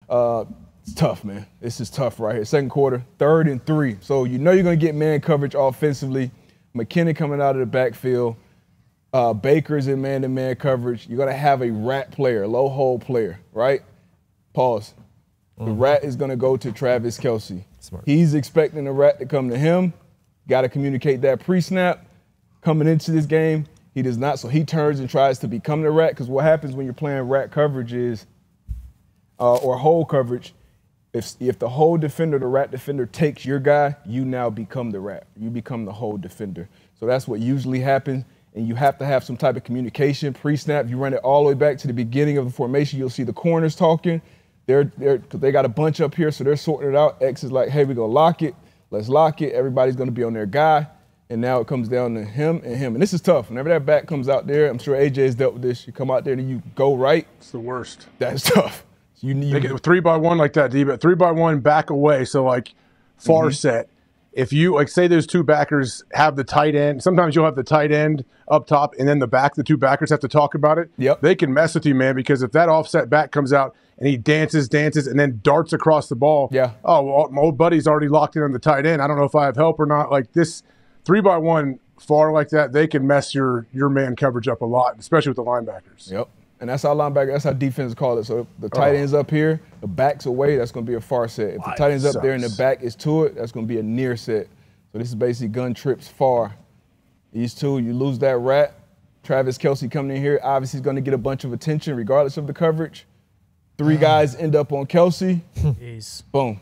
It's tough, man. This is tough right here. Second quarter, 3rd and 3. So you know you're going to get man coverage offensively. McKinnon coming out of the backfield. Baker's in man-to-man coverage. You're going to have a rat player, low hole player, right? Pause. The rat is going to go to Travis Kelce. Smart. He's expecting the rat to come to him. Got to communicate that pre-snap. Coming into this game, he does not. So he turns and tries to become the rat, because what happens when you're playing rat coverage is, or hole coverage, if the hole defender, the rat defender, takes your guy, you now become the rat. You become the hole defender. So that's what usually happens. And you have to have some type of communication pre-snap. You run it all the way back to the beginning of the formation. You'll see the corners talking. They got a bunch up here, so they're sorting it out. X is like, hey, we're going to lock it. Let's lock it. Everybody's going to be on their guy. And now it comes down to him and him. And this is tough. Whenever that back comes out there, I'm sure AJ has dealt with this. You come out there and you go right. It's the worst. That's tough. You they get 3-by-1 like that, D, but 3-by-1 back away. So, like, far set. If you, like, say those two backers have the tight end, sometimes you'll have the tight end up top and then the two backers have to talk about it. Yep. They can mess with you, man, because if that offset back comes out and he dances, and then darts across the ball, oh, well, my old buddy's already locked in on the tight end. I don't know if I have help or not. Like, this 3-by-1 far like that, they can mess your man coverage up a lot, especially with the linebackers. Yep. And that's how defense call it. So if the tight end's up here, the back's away, that's going to be a far set. If the tight end's up there and the back is to it, that's going to be a near set. So this is basically gun trips far. These two, you lose that rat. Travis Kelce coming in here, obviously he's going to get a bunch of attention regardless of the coverage. 3 guys end up on Kelce. Boom.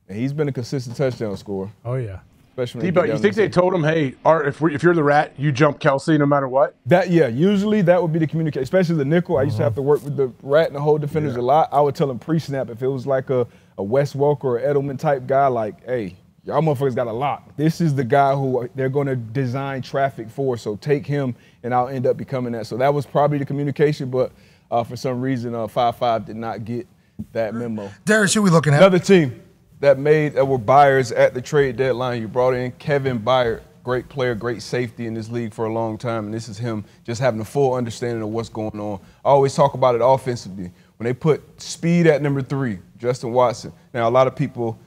And he's been a consistent touchdown scorer. Oh, yeah. Especially when you think they told him, hey, if you're the rat, you jump Kelce no matter what? Usually that would be the communication, especially the nickel. I used to have to work with the rat and the hole defenders a lot. I would tell them pre-snap if it was like a Wes Welker or Edelman type guy, like, hey, y'all motherfuckers got a lock. This is the guy who they're going to design traffic for, so take him, and I'll end up becoming that. So that was probably the communication, but for some reason 5-5 did not get that memo. Darius, who we looking at? Another team that were buyers at the trade deadline. You brought in Kevin Byard, great player, great safety in this league for a long time, and this is him just having a full understanding of what's going on. I always talk about it offensively. When they put speed at number 3, Justin Watson. Now, a lot of people,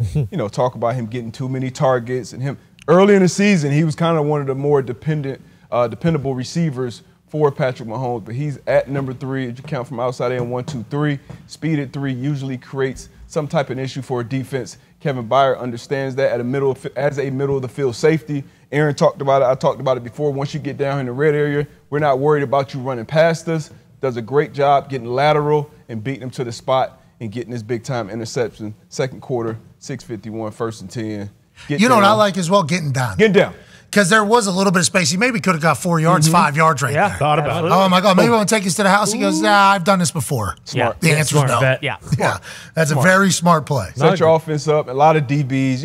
talk about him getting too many targets, and him early in the season, he was kind of one of the more dependable receivers for Patrick Mahomes, but he's at number 3. If you count from outside in 1, 2, 3, speed at 3 usually creates some type of issue for a defense. Kevin Byard understands that as a middle of the field safety. Aaron talked about it. I talked about it before. Once you get down in the red area, we're not worried about you running past us. Does a great job getting lateral and beating him to the spot and getting this big-time interception. Second quarter, 6:51, 1st and 10. You know what I like as well? Getting down. Getting down. Because there was a little bit of space. He maybe could have got 4 yards, 5 yards right there. Yeah, thought about it. Oh, my God. Maybe I want to take us to the house. He goes, I've done this before. Smart. The answer is no. Yeah. That's a very smart play. Set your offense up. A lot of DBs,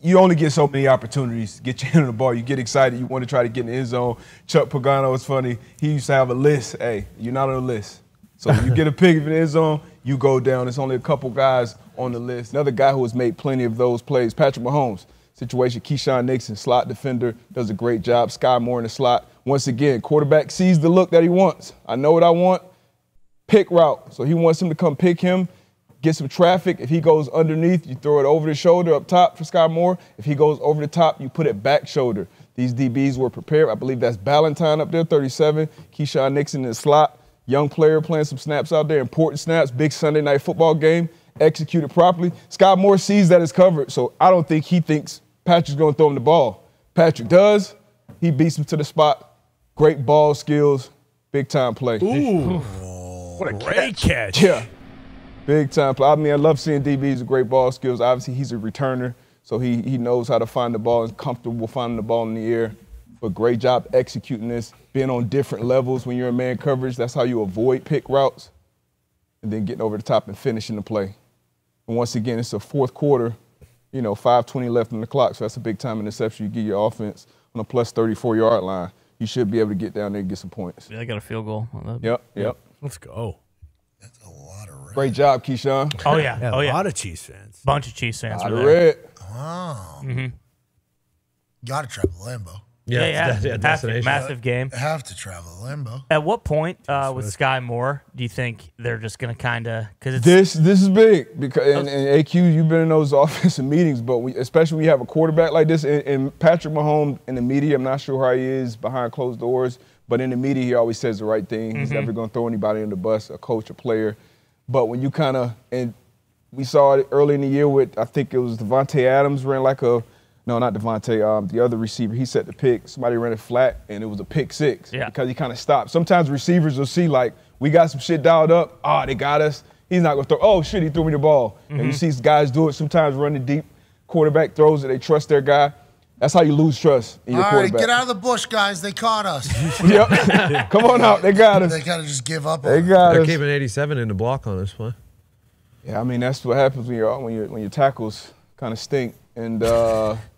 you only get so many opportunities to get your hand on the ball. You get excited. You want to try to get in the end zone. Chuck Pagano is funny. He used to have a list. Hey, you're not on the list. So when you get a pick in the end zone, you go down. There's only a couple guys on the list. Another guy who has made plenty of those plays, Patrick Mahomes. Situation, Keyshawn Nixon, slot defender, does a great job. Sky Moore in the slot. Once again, quarterback sees the look that he wants. I know what I want. Pick route. So he wants him to come pick him, get some traffic. If he goes underneath, you throw it over the shoulder up top for Sky Moore. If he goes over the top, you put it back shoulder. These DBs were prepared. I believe that's Ballantyne up there, 37. Keyshawn Nixon in the slot. Young player playing some snaps out there, important snaps, big Sunday night football game, executed properly. Sky Moore sees that it's covered, so I don't think he thinks Patrick's going to throw him the ball. Patrick does. He beats him to the spot. Great ball skills, big-time play. Ooh. What a great catch. Yeah, big-time play. I mean, I love seeing DBs with great ball skills. Obviously, he's a returner, so he knows how to find the ball and comfortable finding the ball in the air. But great job executing this, being on different levels when you're in man coverage. That's how you avoid pick routes, and then getting over the top and finishing the play. And once again, it's a fourth quarter. 5:20 left on the clock, so that's a big-time interception. You get your offense on a plus 34-yard line. You should be able to get down there and get some points. Yeah, I got a field goal. Yep. Let's go. That's a lot of red. Great job, Keyshawn. Oh, yeah. A lot of Chiefs fans. Bunch of Chiefs fans. Lot of red. Oh. Mm-hmm. Got to travel Lambeau. Massive game. They have to travel to Lambeau. At what point with Sky Moore do you think they're just going to kind of – because this is big because and AQ, you've been in those offensive meetings, but especially when you have a quarterback like this, and Patrick Mahomes in the media, I'm not sure how he is behind closed doors, but in the media he always says the right thing. He's never going to throw anybody in the bus, a coach, a player. But when you kind of – and we saw it early in the year with, I think it was Devontae Adams ran like a – no, not Devontae. The other receiver, he set the pick. Somebody ran it flat, and it was a pick six because he kind of stopped. Sometimes receivers will see, like, we got some shit dialed up. They got us. He's not going to throw. Oh, shit, he threw me the ball. And you see guys do it. Sometimes running deep, quarterback throws it. They trust their guy. That's how you lose trust in your quarterback. All right, get out of the bush, guys. They caught us. Yep. Come on out. They got us. They got to just give up. They got us. They're keeping 87 in the block on this play. Yeah, I mean, that's what happens when your tackles kind of stink. And,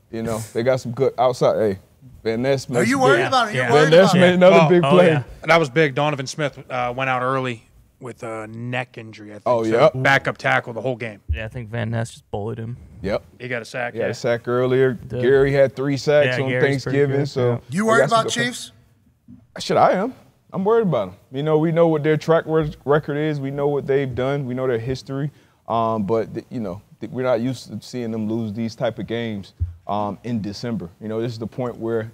you know, they got some good outside. Hey, Van Ness. Are you worried about it? You're Van worried Ness about made it. another big play. Yeah. That was big. Donovan Smith went out early with a neck injury, I think. Yeah. Backup tackle the whole game. Yeah, I think Van Ness just bullied him. Yep. He got a sack. He had a sack earlier. Gary had 3 sacks on Gary's Thanksgiving. So You worried about Chiefs? Shit, I am. I'm worried about them. You know, we know what their track record is. We know what they've done. We know their history. But, you know, we're not used to seeing them lose these type of games in December. You know, this is the point where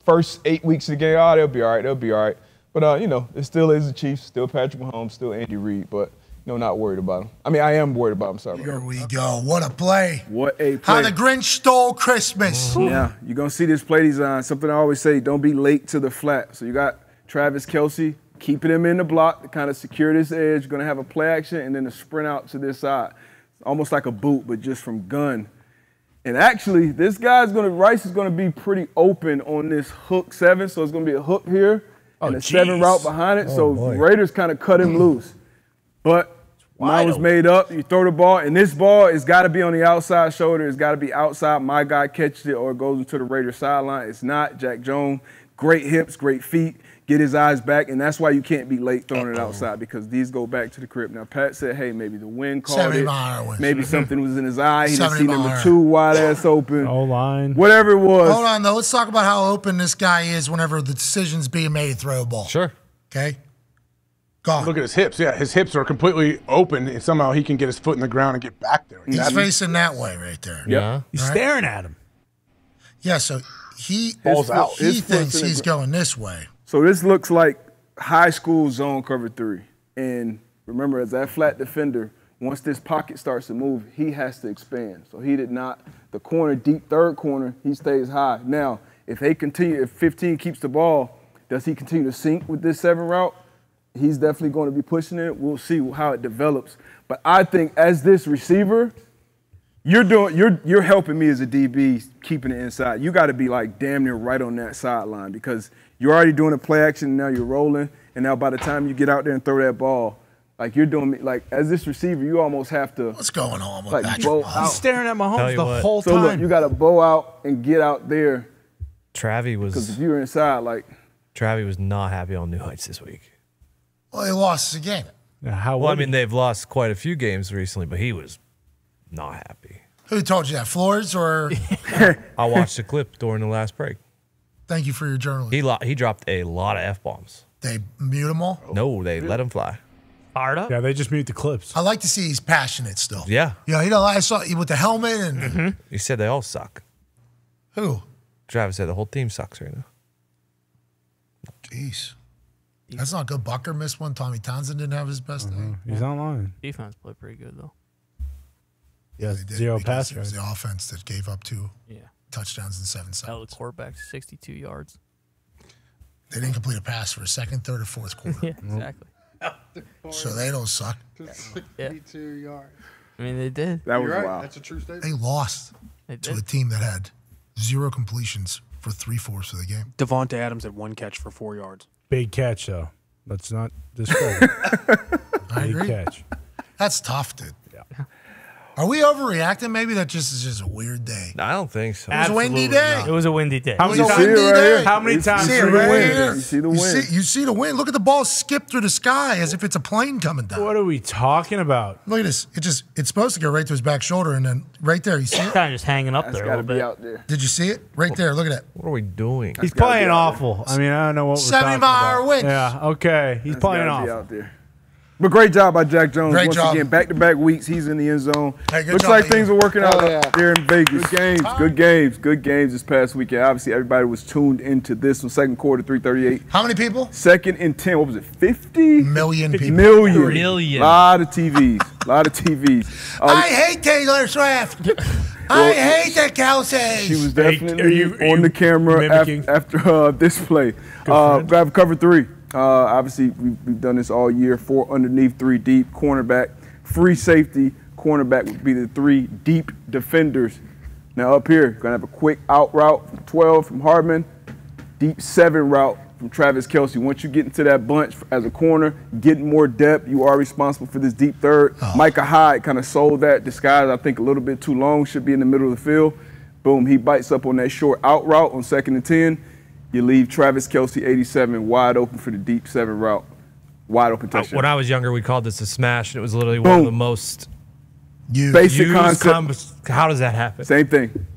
first 8 weeks of the game, they'll be all right. They'll be all right. But, you know, it still is the Chiefs, still Patrick Mahomes, still Andy Reid. But, you know, not worried about them. I mean, I am worried about them. Sorry. Here we go. What a play. What a play. How the Grinch stole Christmas. Yeah, you're going to see this play design. Something I always say, don't be late to the flat. So you got Travis Kelce keeping him in the block to kind of secure this edge. You're going to have a play action and then a sprint out to this side. Almost like a boot, but just from gun. And actually, this guy's Rice is going to be pretty open on this hook 7. So it's going to be a hook here and a 7 route behind it. So Raiders kind of cut him loose. But mine was made up. You throw the ball, and this ball has got to be on the outside shoulder. It's got to be outside. My guy catches it or it goes into the Raiders sideline. It's not. Jack Jones, great hips, great feet. Get his eyes back, and that's why you can't be late throwing it outside because these go back to the crib. Now, Pat said, hey, maybe the wind called it. Maybe something was in his eye. He didn't see number 2 wide-ass open. O-line. Whatever it was. Hold on, though. Let's talk about how open this guy is whenever the decision's being made to throw a ball. Sure. Okay? Go on. Look at his hips. Yeah, his hips are completely open, and somehow he can get his foot in the ground and get back there. He's facing that way right there. Yeah. He's staring at him. Yeah, so he out. He thinks he's going this way. So this looks like high school zone cover 3. And remember, as that flat defender, once this pocket starts to move, he has to expand. So he did not. The corner, deep third corner, he stays high. Now, if 15 keeps the ball, does he continue to sink with this 7 route? He's definitely going to be pushing it. We'll see how it develops. But I think as this receiver, you're helping me as a DB keeping it inside. You got to be like damn near right on that sideline because you're already doing a play action and now you're rolling. And now by the time you get out there and throw that ball, like you're doing, like as this receiver, you almost have to. What's going on with like Patrick bow Mahomes? out. He's staring at Mahomes the whole time. So look, you got to bow out and get out there. Travis Because if you're inside, like. Travis was not happy on New Heights this week. Well, he lost the game. Well, I mean, they've lost quite a few games recently, but he was not happy. Who told you that? Flores or? I watched the clip during the last break. Thank you for your journalism. He dropped a lot of F-bombs. They mute them all? No, they let him fly. Fired up? Yeah, they just mute the clips. I like to see he's passionate still. Yeah. Yeah, you know, I saw you with the helmet and. He said they all suck. Who? Travis said the whole team sucks right now. Jeez. That's not good. Bucker missed one. Tommy Townsend didn't have his best day. He's online. Defense played pretty good, though. Yeah, They did 0 because pass it was yards. the offense that gave up 2 Yeah. touchdowns in 7 seconds. Held the quarterback 62 yards. They didn't complete a pass for a second, third, or fourth quarter. Yeah, exactly. So they don't suck. 62 yards. I mean, they did. That was You're right. wild. That's a true statement. They lost They to a did. team that had 0 completions for 3/4 of the game. Devontae Adams had 1 catch for 4 yards. Big catch, though. Let's not discredit. I Big agree. catch. That's tough, dude. Are we overreacting? Maybe that just is just a weird day. I don't think so. It was a windy day. It was a windy day. How many times? See it right here. You see the wind. You see the wind. Look at the ball skip through the sky as if it's a plane coming down. What are we talking about? Look at this. It's supposed to go right to his back shoulder, and then right there, you see it? Kind of just hanging up there a little bit. Out there. Did you see it? Right there. Look at that. What are we doing? He's playing awful. I mean, I don't know what we're 70 talking mile about. winds. Yeah, okay. He's playing Gotta be awful. out there. But great job by Jack Jones. Great Once job. again, back-to-back weeks, he's in the end zone. Hey, good Looks job, like Ian. things are working out yeah. there in Vegas. Good games this past weekend. Obviously, everybody was tuned into this one. Second quarter, 3:38. How many people? Second and 10. What was it? 50 million people. Million. Lot of TVs. I hate Taylor Swift. I hate the Kelsey. She was definitely are you on the camera mimicking? after this play. Grab cover 3. Obviously, we've done this all year. 4 underneath, 3 deep. Cornerback, free safety. Cornerback would be the 3 deep defenders. Now up here, gonna have a quick out route from 12 from Hardman. Deep 7 route from Travis Kelce. Once you get into that bunch as a corner, getting more depth, you are responsible for this deep third. Micah Hyde kind of sold that disguise, I think, a little bit too long. Should be in the middle of the field. Boom, he bites up on that short out route on 2nd and 10. You leave Travis Kelce, 87, wide open for the deep 7 route. Wide open touchdown. When I was younger, we called this a smash, and it was literally one of the most basic used concept. How does that happen? Same thing.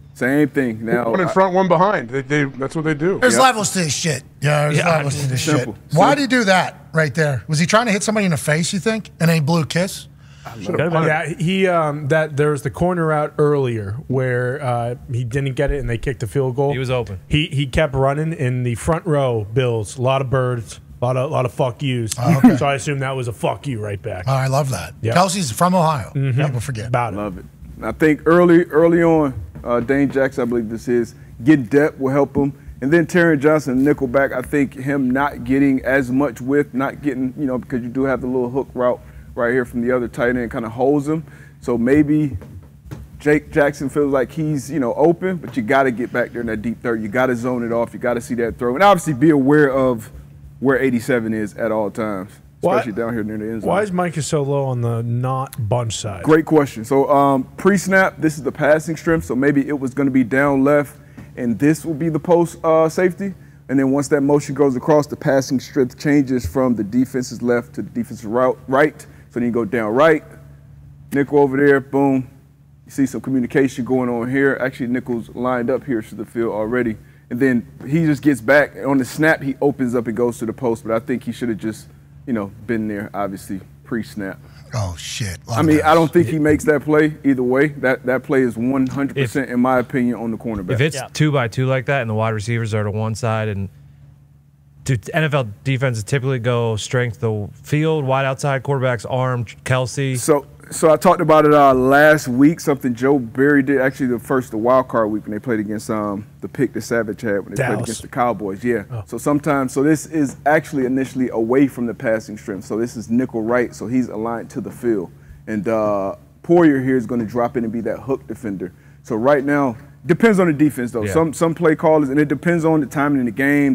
Now, One in front, one behind. That's what they do. There's levels to this shit. Yeah, there's levels to this Simple. shit. Why did he do that right there? Was he trying to hit somebody in the face, you think? And then he blew a kiss? Yeah, there was the corner out earlier where he didn't get it and they kicked the field goal. He was open. He kept running in the front row. Bills, a lot of birds, a lot of fuck yous. So I assume that was a fuck you right back. Oh, I love that. Yep. Kelsey's from Ohio. People forget About it. Love it. I think early on, Dane Jackson, I believe this is, getting depth will help him. And then Terran Johnson, nickelback, I think him not getting as much width, not getting, because you do have the little hook route right here from the other tight end, kind of holds him. So maybe Jake Jackson feels like he's, open, but you got to get back there in that deep third. You got to zone it off. You got to see that throw. And obviously be aware of where 87 is at all times, especially down here near the end zone. Why is Micah so low on the not bunch side? Great question. So pre-snap, this is the passing strength, so maybe it was going to be down left, and this will be the post safety. And then once that motion goes across, the passing strength changes from the defense's left to the defense's right. So then you go down right, nickel over there, boom. You see some communication going on here. Actually, nickel's lined up here to the field already. And then he just gets back. On the snap, he opens up and goes to the post. But I think he should have just, been there, obviously, pre-snap. Oh, shit. I don't think he makes that play either way. That play is 100%, in my opinion, on the cornerback. If it's 2-by-2 like that and the wide receivers are to one side and NFL defenses typically go strength the field, wide outside, quarterback's arm, Kelce. So I talked about it last week, something Joe Barry did, actually the wild card week when they played against the pick that Savage had when they played against the Cowboys. Yeah. Oh. So this is actually initially away from the passing strength. So this is nickel right, so he's aligned to the field. And Poyer here is going to drop in and be that hook defender. So right now, depends on the defense, though. Yeah. Some play callers, and it depends on the timing in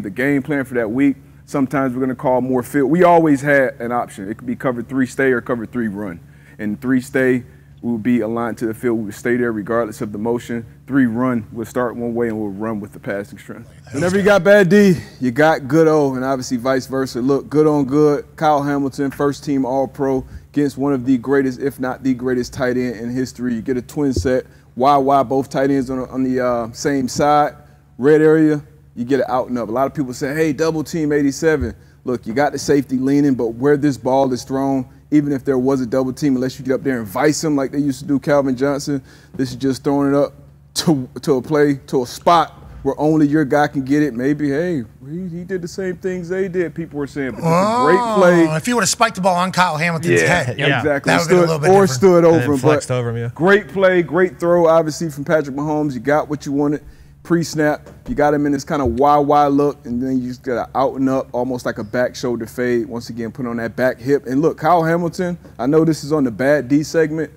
the game plan for that week. Sometimes we're going to call more field. We always had an option. It could be cover 3 stay or cover 3 run. And 3 stay, we would be aligned to the field. We would stay there regardless of the motion. 3 run, we'll start one way and we'll run with the passing strength. Whenever you got bad D, you got good O, and obviously vice versa. Look, good on good. Kyle Hamilton, first team All-Pro against one of the greatest, if not the greatest tight end in history. You get a twin set. Why both tight ends on the same side, red area, you get it out and up. A lot of people say, hey, double team 87. Look, you got the safety leaning, but where this ball is thrown, even if there was a double team, unless you get up there and vice him like they used to do Calvin Johnson, this is just throwing it up to a play, to a spot where only your guy can get it. Maybe, hey, he did the same things they did, people were saying. But a great play. If he would have spiked the ball on Kyle Hamilton's head. Yeah, exactly. That would have been a little bit different. Stood over him. Flexed over him, yeah. Great play, great throw, obviously, from Patrick Mahomes. You got what you wanted pre-snap. You got him in this kind of wide look, and then you just got to out and up, almost like a back shoulder fade. Once again, put on that back hip. And look, Kyle Hamilton, I know this is on the bad D segment,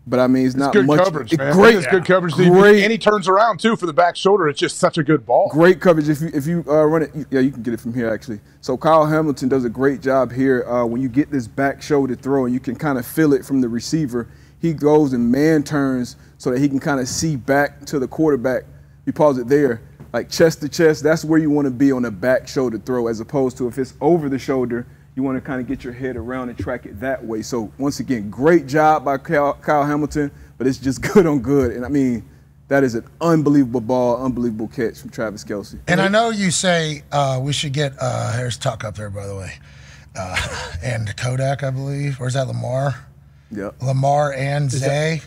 but I mean, it's not good much. Coverage, man. Great, it's good coverage. Great, and he turns around too for the back shoulder. It's just such a good ball. Great coverage. If you run it, you can get it from here actually. So Kyle Hamilton does a great job here when you get this back shoulder throw, and you can kind of feel it from the receiver. he goes and man turns so that he can kind of see back to the quarterback. He pauses it there, like chest to chest. That's where you want to be on a back shoulder throw, as opposed to if it's over the shoulder, you want to kind of get your head around and track it that way. So once again, great job by Kyle Hamilton, but it's just good on good. And I mean, that is an unbelievable ball, unbelievable catch from Travis Kelce. And I know you say we should get, here's Tuck up there, by the way, and Kodak, I believe. Or is that Lamar? Yep. Lamar and Zay.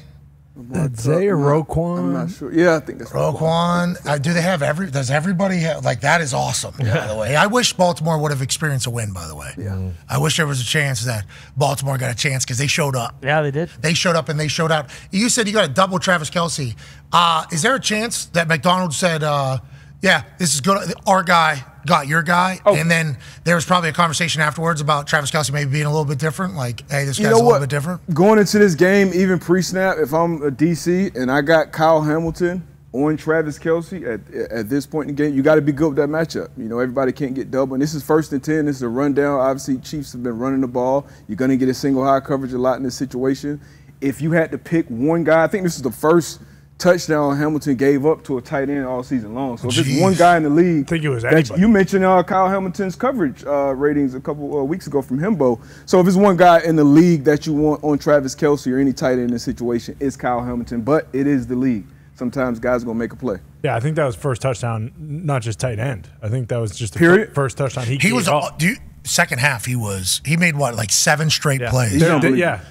Zay or Roquan? I'm not sure. Yeah, I think that's Roquan. Do they have does everybody have, like, that is awesome, by the way. I wish Baltimore would have experienced a win, by the way. Yeah. I wish there was a chance that Baltimore got a chance because they showed up. Yeah, they did. They showed up and they showed out. You said you got to double Travis Kelce. Is there a chance that McDonald said, yeah, this is good, our guy got your guy, and then there was probably a conversation afterwards about Travis Kelce maybe being a little bit different, like, hey, this guy's a little bit different? Going into this game, even pre-snap, if I'm a DC and I got Kyle Hamilton on Travis Kelce at this point in the game, you got to be good with that matchup. You know, everybody can't get double. And this is 1st and 10. This is a rundown. Obviously, Chiefs have been running the ball. You're going to get a single high coverage a lot in this situation. If you had to pick one guy, I think this is the first touchdown Hamilton gave up to a tight end all season long. So if it's one guy in the league, I think it was anybody. You mentioned Kyle Hamilton's coverage ratings a couple weeks ago from Himbo. So if it's one guy in the league that you want on Travis Kelce or any tight end in this situation, it's Kyle Hamilton. But it is the league. Sometimes guys are going to make a play. Yeah, I think that was first touchdown, not just tight end. I think that was just the first touchdown he was up. Second half, he made what, like 7 straight plays?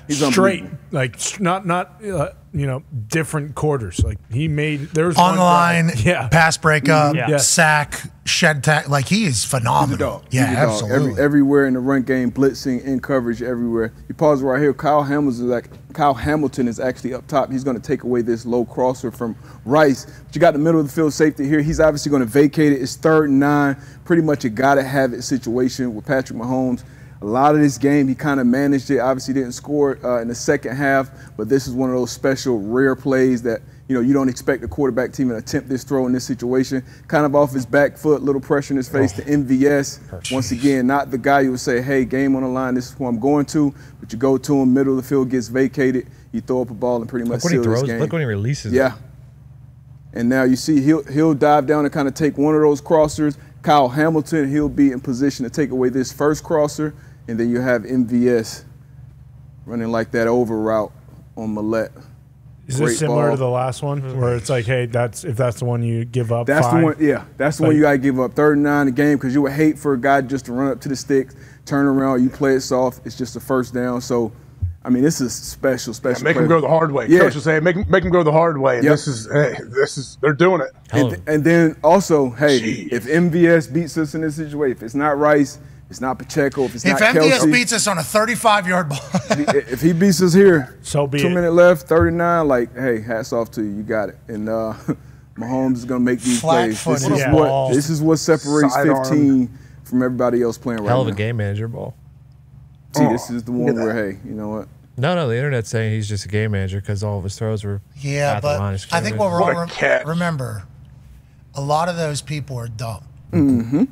He's straight, like not different quarters. Like he made there's on the line, pass breakup, Mm-hmm. sack, shed tag. Like he is phenomenal. He's a dog. Absolutely. Everywhere in the run game, blitzing, in coverage, everywhere. You pause right here. Kyle Hamilton is actually up top. He's going to take away this low crosser from Rice. But you got the middle of the field safety here. He's obviously going to vacate it. It's 3rd and 9. Pretty much a gotta-have-it situation with Patrick Mahomes. A lot of this game, he kind of managed it. Obviously didn't score in the second half, but this is one of those special, rare plays that, you don't expect the quarterback team to attempt this throw in this situation. Kind of off his back foot, little pressure in his face to MVS. Once again, not the guy you would say, hey, game on the line, this is who I'm going to, but you go to him, middle of the field gets vacated, you throw up a ball and pretty much seal this game. Look when he releases it. And now you see he'll dive down and kind of take one of those crossers. Kyle Hamilton, he'll be in position to take away this first crosser, and then you have MVS running like that over route on Millette. Is this similar to the last one, where it's like, hey, if that's the one you give up? That's the one. Yeah, that's the one you got to give up. 3rd and 9 a game, because you would hate for a guy just to run up to the sticks, turn around, you play it soft. It's just a first down. So, I mean, this is special. Make them go the hard way. Coach will say, make them go the hard way. And this is they're doing it. And then also, hey, if MVS beats us in this situation, if it's not Rice, it's not Pacheco, if it's not Kelce. If MVS beats us on a 35-yard ball. if he beats us here, so be 2 minutes left, 39, like, hey, hats off to you. You got it. And Mahomes is going to make these plays. This is what separates 15 from everybody else playing right now. Hell of a game manager ball. See, this is the one where, hey, you know what? No, the internet's saying he's just a game manager because all of his throws were at the line. I think what we're all remember, a lot of those people are dumb. Mm-hmm.